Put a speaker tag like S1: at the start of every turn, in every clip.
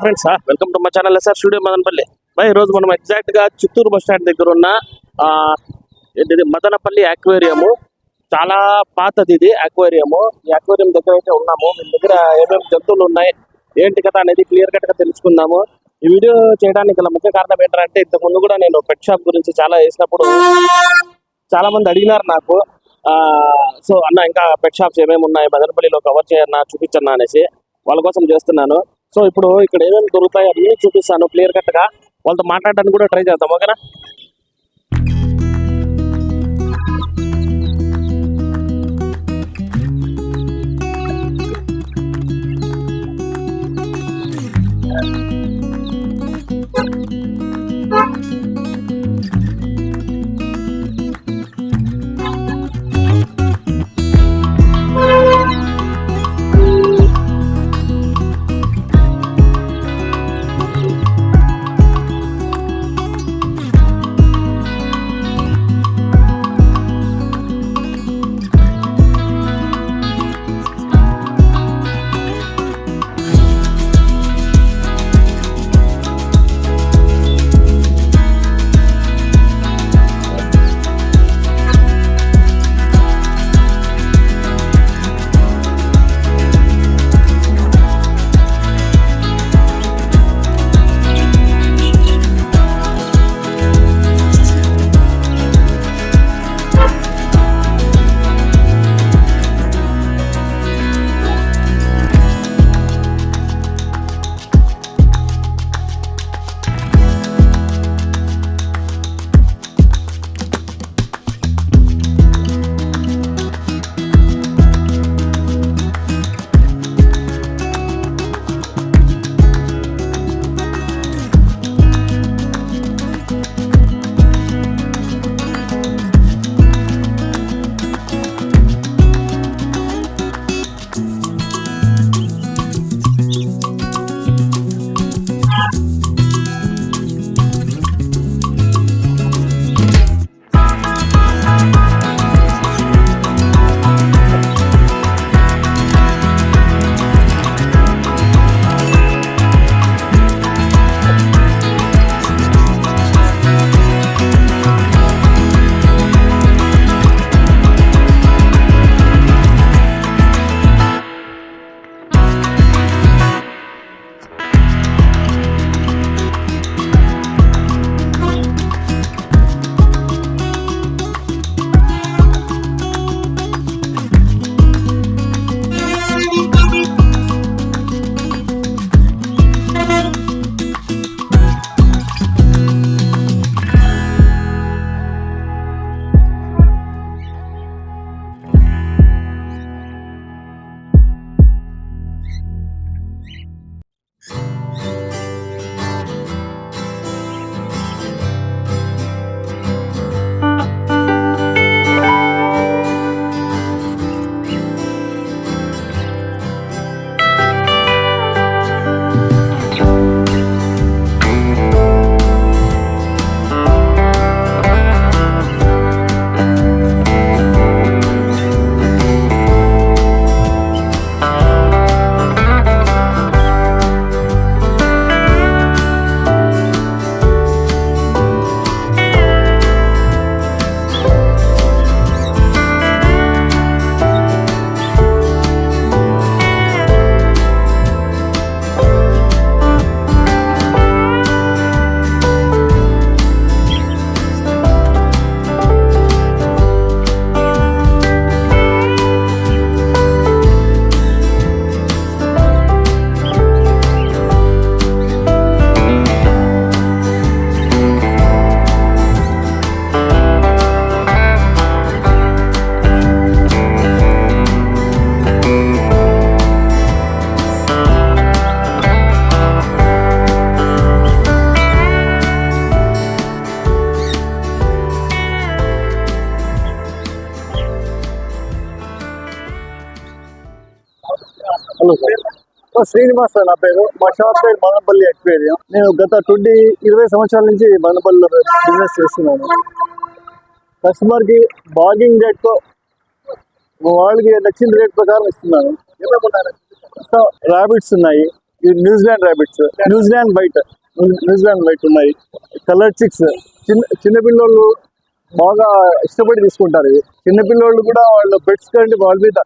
S1: Friends, welcome to my channel sir studio Madanapalle. ఈ రోజు మనం ఎగ్జాక్ట్ గా చిత్తూరు బస్ స్టాండ్ దగ్గర ఉన్న మదనపల్లి అక్వేరియం. చాలా పాతది ఇది అక్వేరియం. ఈ అక్వేరియం దగ్గర అయితే ఉన్నాము. మీ దగ్గర ఏమేమి జంతువులు ఉన్నాయి, ఏంటి కథ అనేది క్లియర్ కట్ గా తెలుసుకుందాము. ఈ వీడియో చేయడానికి గల ముఖ్య కారణం ఏంటంటే, ఇంతకు ముందు కూడా నేను పెట్ షాప్ గురించి చాలా వేసినప్పుడు చాలా మంది అడిగినారు నాకు, సో అన్న ఇంకా పెట్ షాప్స్ ఏమేమి ఉన్నాయి మదనపల్లిలో కవర్ చేయన్నా చూపించన్నా అనేసి. వాళ్ళ కోసం చేస్తున్నాను. సో ఇప్పుడు ఇక్కడ ఏమేమి దొరుకుతాయి అన్నీ చూపిస్తాను క్లియర్ కట్ గా. వాళ్ళతో మాట్లాడడానికి కూడా ట్రై చేద్దాం, ఓకేనా?
S2: హలో సార్, శ్రీనివాస్ నా పేరు. మా షాప్ పేరు మదనపల్లి అక్వేరియం. నేను గత 20 సంవత్సరాల నుంచి మదనపల్లిలో బిజినెస్ చేస్తున్నాను. కస్టమర్కి బార్గింగ్ రేట్తో వాళ్ళకి నచ్చిన రేట్ ప్రకారం ఇస్తున్నాను. ర్యాబిట్స్ ఉన్నాయి, ఇది న్యూజిలాండ్ ర్యాబిట్స్, న్యూజిలాండ్ వైట్ ఉన్నాయి. కలర్ చిక్స్ చిన్న పిల్లోళ్ళు బాగా ఇష్టపడి తీసుకుంటారు. ఇవి చిన్న పిల్లోళ్ళు కూడా వాళ్ళ పెట్స్ కంటే వాళ్ళ మీద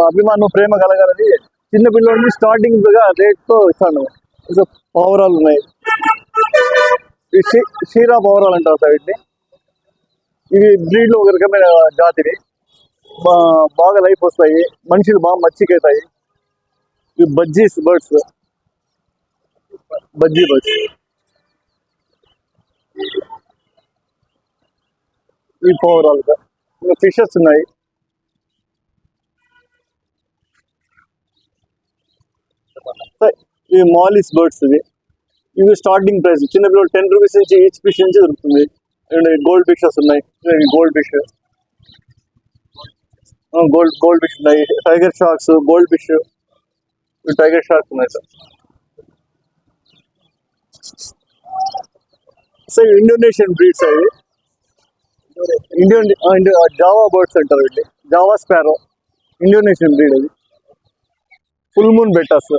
S2: అభిమానం ప్రేమ కలగాలని చిన్న పిల్లోడిని స్టార్టింగ్ గా రేట్ తో ఇస్తాను. పావురాలు ఉన్నాయి. షీరా పావురాలు అంటారు సార్ వీటిని. ఇవి బ్రీడ్ లో ఒక రకమైన జాతిని బాగా లైఫ్ వస్తాయి, మనుషులు బాగా మచ్చికవుతాయి. ఇవి బజ్జీ బర్డ్స్. ఈ పావురాలు సార్. ఇంకా ఫిషెస్ ఉన్నాయి. ఇవి మాలిస్ బర్డ్స్. ఇవి స్టార్టింగ్ ప్రైస్ చిన్న పిల్లలు 10 రూపీస్ నుంచి ఈచ్ ఫిష్ నుంచి దొరుకుతుంది. గోల్డ్ ఫిషెస్ ఉన్నాయి. గోల్డ్ ఫిష్ ఉన్నాయి. Tiger sharks, gold fish, tiger sharks ఉన్నాయి సార్. సార్ ఇండోనేషియన్ బ్రీడ్స్ అవి. జావా బర్డ్స్ అంటారు వీటిని. Java sparrow Indonesian breed. అది ఫుల్ మూన్ బెటాస్.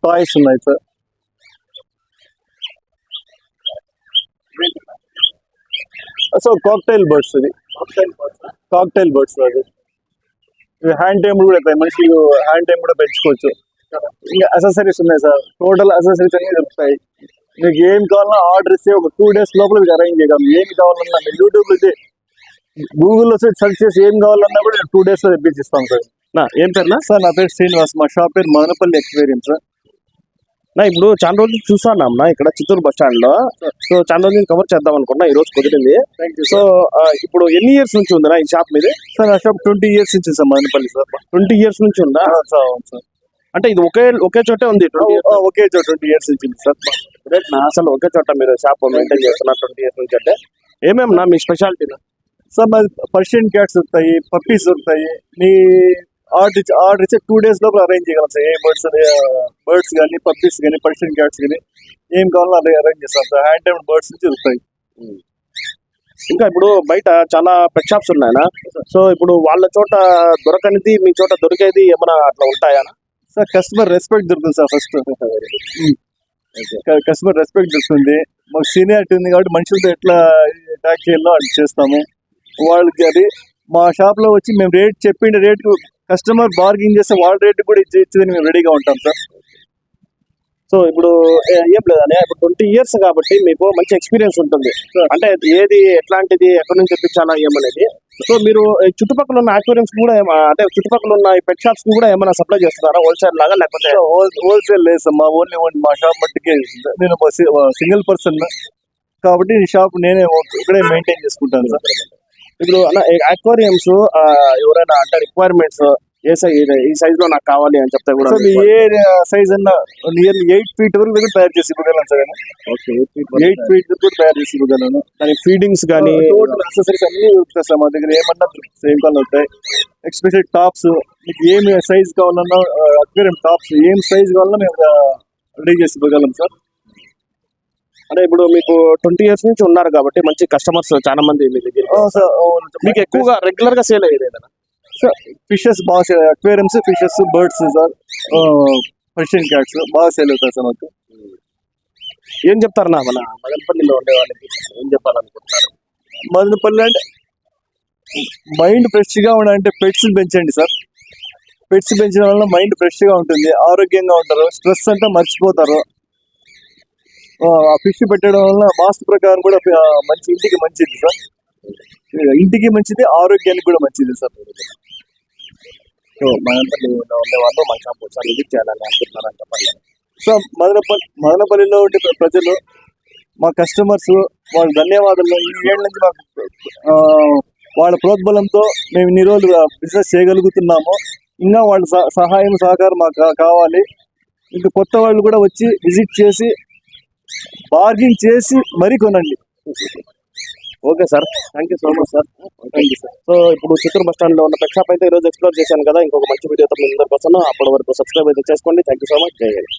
S2: టాయ్స్ ఉన్నాయి సార్. So cocktail birds. ఇది కాక్టైల్ బర్డ్స్. అది హ్యాండ్ టైమ్ కూడా అవుతాయి. మనుషులు హ్యాండ్ టైమ్ కూడా పెంచుకోవచ్చు. ఇంకా అసెసరీస్ ఉన్నాయి సార్. టోటల్ అసెసరీస్ అన్ని దొరుకుతాయి. మీకు ఏం కావాలన్నా ఆర్డర్ ఇస్తే ఒక 2 days లోపల మీకు అరేంజ్ చేయగలం. ఏం కావాలన్నా మీరు యూట్యూబ్ లో గూగుల్లో సెర్చ్ చేసి ఏం కావాలన్నా కూడా 2 days లో తెప్పించిస్తాం సార్.
S1: ఏం పేరునా?
S2: సార్ నా పేరు శ్రీనివాస్. మా షాప్ పేరు మదనపల్లి ఎక్వేరియం సార్.
S1: ఇప్పుడు చాలా రోజులు చూసాను ఇక్కడ చిత్తూరు బస్ స్టాండ్ లో. సో చాలా రోజులు కవర్ చేద్దాం అనుకున్నా, ఈ రోజు కుదిరింది. సో ఇప్పుడు ఎన్ని ఇయర్స్ నుంచి ఉందా ఈ షాప్ మీద?
S2: సార్ ఆ షాప్ 20 years నుంచి సార్. మదనపల్లి సార్
S1: 20 years నుంచి ఉందా?
S2: సార్
S1: అంటే ఇది ఒకే చోటే ఉంది?
S2: ఒకే చోట 20 years నుంచి సార్.
S1: అసలు ఒకే చోట మీరు షాప్ మెయింటైన్ చేస్తున్నారు 20 years నుంచి. అంటే ఏమేమన్నా మీ స్పెషాలిటీ?
S2: సార్ మాది పర్షియన్ క్యాట్స్ దొరుకుతాయి, పప్పీస్ దొరుకుతాయి. మీ ఆర్డర్ ఇచ్చే 2 days లోపల అరేంజ్ చేయగలం సార్. ఏ బర్డ్స్ కానీ, పప్పీస్ కానీ, పర్షియన్ క్యాట్స్ కానీ ఏం కావాలో అదే అరేంజ్ చేస్తాం సార్. హ్యాండ్ టైమ్ బర్డ్స్ నుంచి దొరుకుతాయి.
S1: ఇంకా ఇప్పుడు బయట చాలా పెట్ షాప్స్ ఉన్నాయనా? సో ఇప్పుడు వాళ్ళ చోట దొరకనిది మీ చోట దొరికేది ఏమైనా అట్లా ఉంటాయా
S2: సార్? కస్టమర్ రెస్పెక్ట్ దొరుకుతుంది సార్. ఫస్ట్ కస్టమర్ రెస్పెక్ట్ దొరుకుతుంది. మాకు సీనియారిటీ ఉంది కాబట్టి మనుషులతో ఎట్లా అటాక్ చేయాలో అది చేస్తాము. వాళ్ళకి అది మా షాప్ లో వచ్చి మేము రేట్ చెప్పిన రేట్ కస్టమర్ బార్గింగ్ చేస్తే వాళ్ళ రేట్ కూడా ఇచ్చేదని మేము రెడీగా ఉంటాం సార్.
S1: సో ఇప్పుడు ఏం లేదని ఇప్పుడు 20 years కాబట్టి మీకు మంచి ఎక్స్పీరియన్స్ ఉంటుంది. అంటే ఏది ఎట్లాంటిది ఎక్కడి నుంచి తెప్పించాలా ఏమనేది. సో మీరు చుట్టుపక్కల ఉన్న అక్వేరియంస్ కూడా అంటే చుట్టుపక్కల ఉన్న పెట్ షాప్స్ కూడా ఏమైనా సప్లై చేస్తున్నారా హోల్సేల్ లాగా, లేకపోతే?
S2: హోల్సేల్ లేదు సార్. మా మా షాప్ మట్టికే. నేను సింగిల్ పర్సన్ కాబట్టి ఈ షాప్ నేనే ఇక్కడే మెయింటైన్ చేసుకుంటాను సార్.
S1: ఇప్పుడు అక్వేరియంస్ ఎవరైనా అంటే రిక్వైర్మెంట్స్ ఈ సైజ్ లో నాకు కావాలి అని చెప్తే కూడా
S2: ఏ సైజ్ అన్నా నియర్లీ 8 feet వరకు కూడా తయారు చేసి ఇవ్వగలను సార్. 8 feet కూడా తయారు చేసి ఇవ్వగలను.
S1: దానికి ఫీడింగ్స్ కానీ
S2: టోటల్ యాక్సెసరీస్ అన్ని దొరుకుతాయి సార్ మా దగ్గర. ఏమన్నా సేమ్ కాల్ అవుతాయి. ఎక్స్పెషల్ టాప్స్ మీకు ఏమి సైజ్ కావాలన్నా, అక్వేరియం టాప్స్ ఏం సైజ్ కావాలన్నా మేము రెడీ చేసి ఇవ్వగలం సార్.
S1: అంటే ఇప్పుడు మీకు 20 years నుంచి ఉన్నారు కాబట్టి మంచి కస్టమర్స్ చాలా మంది మీ దగ్గర. మీకు ఎక్కువగా రెగ్యులర్ గా సేల్ అయ్యేది ఏదైనా?
S2: ఫిషెస్ బాగా aquariums, fishes, birds sir, Persian cats బాగా సేల్ అవుతాయి సార్ మాకు.
S1: ఏం చెప్తారు మన మదనపల్లిలో ఉండే వాళ్ళకి ఏం చెప్పాలనుకుంటున్నారు?
S2: మదనపల్లి అంటే మైండ్ ఫ్రెష్ గా ఉండాలంటే పెట్స్ పెంచండి సార్. పెట్స్ పెంచడం వల్ల మైండ్ ఫ్రెష్ గా ఉంటుంది, ఆరోగ్యంగా ఉంటారు, స్ట్రెస్ అంతా మర్చిపోతారు. ఆ ఫిష్ పెట్టడం వల్ల వాస్తు ప్రకారం కూడా మంచి ఇంటికి మంచిది సార్. ఇంటికి మంచిది, ఆరోగ్యానికి కూడా మంచిది సార్.
S1: సో మదనపల్లిలో ఉండే వాళ్ళు మన షాప్ ఒకసారి విజిట్ చేయాలని అనుకుంటున్నారని చెప్పండి.
S2: సో మదనపల్లిలో ఉండే ప్రజలు, మా కస్టమర్స్, వాళ్ళ ధన్యవాదాలు. ఈ ఏళ్ళ నుంచి మాకు వాళ్ళ ప్రోద్బలంతో మేము ఇన్ని రోజులు బిజినెస్ చేయగలుగుతున్నాము. ఇంకా వాళ్ళ సహాయం సహకారం మాకు కావాలి. ఇంకా కొత్త వాళ్ళు కూడా వచ్చి విజిట్ చేసి బార్గింగ్ చేసి మరీ కొనండి.
S1: Okay sir, thank you so much sir. Thank you sir. So ఇప్పుడు చిత్తూరు బస్ స్టాండ్ లో ఉన్న పెట్ షాప్ అయితే ఈ రోజు ఎక్స్ప్లోర్ చేశాను కదా. ఇంకొక మంచి వీడియోతో మీ ముందరికి వస్తాను. అప్పటి వరకు సబ్స్క్రైబ్ అయితే చేసుకోండి. Thank you so much. జై హింద్.